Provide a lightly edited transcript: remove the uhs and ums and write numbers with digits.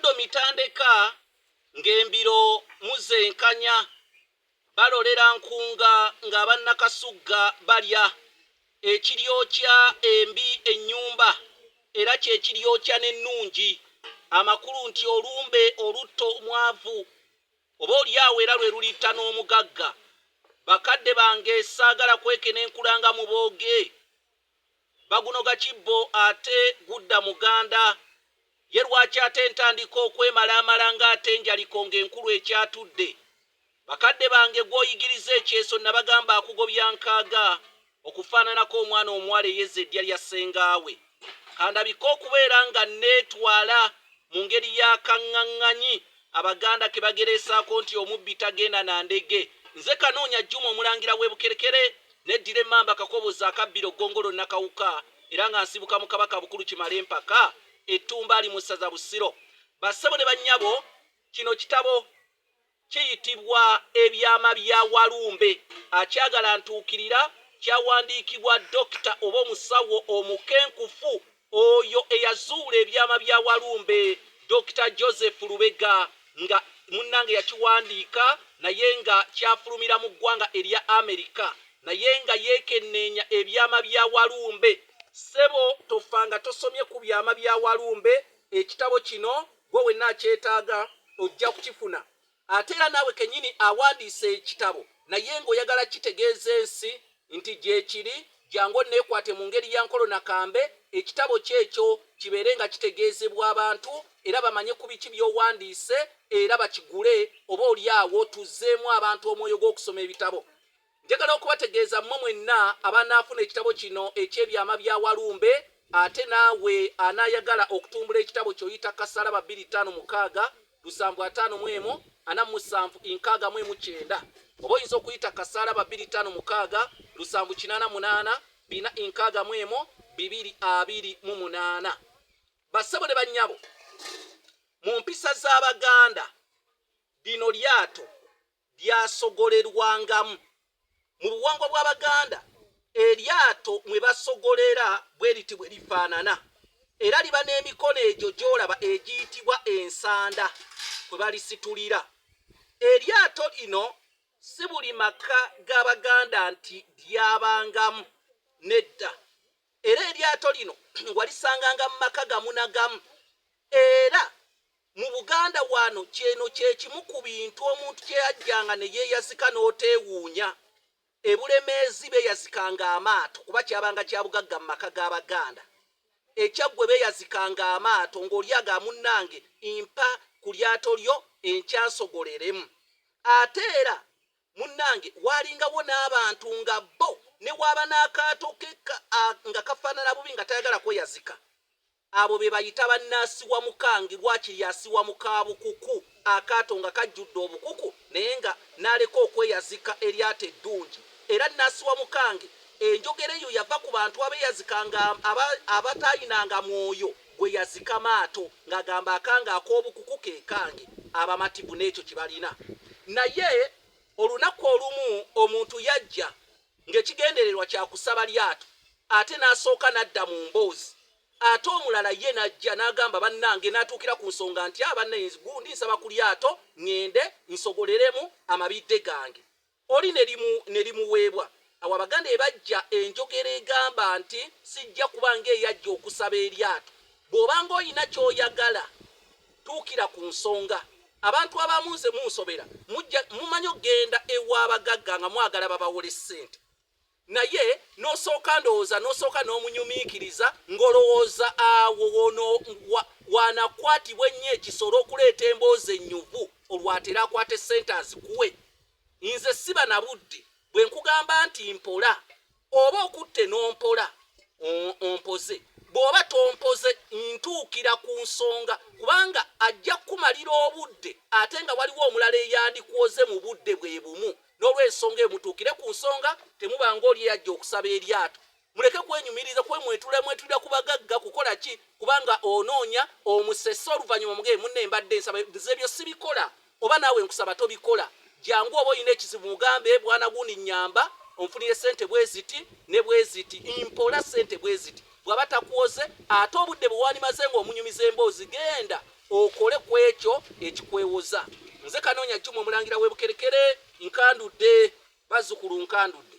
Muddo mitandeka ng'embiro muzenkanya balolera nkunga ng'abannakasugga balya ekiryokya embi ennyumba era kyekiryokya n'ennungi. Amakulu nti olumbe olutto mwavu oba oliawo era lwe lulitta n'omugagga. Bakadde bange saagala kwekenenkulanga mu booge bagunoga kibbo ate gudda muganda. Ye lwaki ate ntandika okwemalaamala ng'ate njaliko ng'enkulu ekyatudde. Bakadde bange gw'oyigiriza ekyeso nabagamba akugobya nkaaga okufaananako omwana omuwala eyezza eddya lya ssengaawe. Kandabika okubeera nga neetwala mu ngeri y'akaŋŋaŋŋanyi Abaganda ke bagereesaako nti omubbi tagenda na ndege. Nze Kanoonya Juma omulangira w'e Bukerekere neddira emmamba Kakobozi akabbiro Ggongolo Nakawuka era nga nsibuka mu Kabaka Bukulu Kimala Empaka Ettumba ali mu ssaza Busiro. Bassebo ne bannyabo, kino kitabo kiyitibwa Ebyama bya Walumbe. Akyagala ntuukirira kyawandiikibwa Dokita oba omusawo omukenkufu oyo eyazuula ebyama bya Walumbe, Dr. Joseph Lubega, nga munnange yakiwandiika naye nga kyafulumira mu ggwanga erya Amerika, naye nga yeekenneenya ebyama bya Walumbe. Ssebo tofanga tosomye ku byama bya Walumbe. Ekitabo kino gwe wenna akyetaaga ojja kukifuna. Ate era naawe kennyini awandiise ekitabo naye ng'oyagala kitegeeza ensi nti gye kiri, jangu onneekwate mu ngeri ya nkolo nakambe ekitabo kyekyo kibeere nga kitegeezebwa abantu era bamanye ku biki by'owandiise era bakigule oba oliawo tuzzeemu abantu omwoyo gw'okusoma ebitabo. Njagala okubategeeza mmwe mwenna abanaafuna ekitabo kino eky'ebyama bya Walumbe, ate naawe anaayagala okutumbula ekitabo ky'oyita Kasaraba 256 751 47 69 oba oyinza okuyita Kasaraba 256 788 461 228. Bassebo ne bannyabo, mu mpisa z'Abaganda lino lyato lyasogolerwangamu. Mu buwangwa bw'Abaganda eryato mwe basogolera bwe liti bwe lifaanana era liba n'emikono egyo gy'olaba egiyitibwa ensanda kwe balisitulira. Eryato lino si buli maka g'Abaganda nti lyabangamu, nedda. Era eryato lino walisanganga mu maka gamu na gamu. Era mu Buganda wano kyeno kye kimu ku bintu omuntu kye yajjanga ne yeeyazika n'oteewuunya. Ebulemeezi beeyazikanga amaato kuba kyabanga kya bugagga mu maka g'Abaganda. Ekyaggwe beeyazikanga amaato ng'olyaga munnange mpa ku lyato lyo enkyasogoleremu. Ate era munnange waalingawo n'abantu nga bo ne waaba n'akaato ke nga kafaanana bubi nga tayagala kweyazika. Abo be bayita bannaasiwa mukange, lwakiri asiwa mukaabukuku, akaato nga kajjudde obukuku naye nga n'aleka okweyazika eryato eddungi. Era nnaasiwa mukange enjogera eyo yava ku bantu abeeyazikanga abatayinanga mwoyo gweyazika maato ng'agamba akanga ak'obukuku ke kange, abamativu n'ekyo kibalina. Naye olunaku olumu omuntu yajja ng'ekigendererwa kya kusaba lyato ate n'asooka n'adda mu mboozi. Ate omulala ye n'ajja n'agamba bannange n'atuukira ku nsonga nti abanne gundi nsaba ku lyato ŋŋende nsogoleremu amabidde gange. Oli ne limuweebwa. Awo Abaganda ebajja enjogera egamba nti sijja kuba ng'eyajja okusaba eryato. Bw'obanga oyina ky'oyagala tuukira ku nsonga. Abantu abamu nze munsobera mumanyi ogenda ew'abagagga nga mwagala babawole ssente, naye n'osooka ndowooza n'osooka n'omunyumiikiriza ng'olowooza awo waanakwatibwa ennyo ekisolo okuleeta emboozi ennyuvu olwatera akwate ssente azikuwe. Nze siba na budde bwe nkugamba nti mpola oba okutte n'ompola ompoze, bw'oba tompoze ntuukira ku nsonga kubanga ajja kumalira obudde ate nga waliwo omulala eyandikwoze mu budde bwe bumu. N'olw'ensonga emutuukire ku nsonga, temuba ng'oli yajja okusaba eryato. Muleke kwenyumiriza mwetulira ku bagagga kukola ki kubanga onoonya omusese oluvannyuma mugee munne mbadde nsaba. Nze ebyo sibikola, oba naawe nkusaba tobikola. Jangu oba oyina ekizibu mugambe bwana gundi nnyamba onfunire ssente bwe ziti ne bwe ziti, mpola ssente bwe ziti. Bw'aba takuwoze ate obudde bwe walimaze ng'omunyumiza emboozi genda okole ku ekyo ekikwewoza. Nze Kanoonya Juma omulangira w'e Bukerekere, nkandudde, Bazzukulu nkandudde.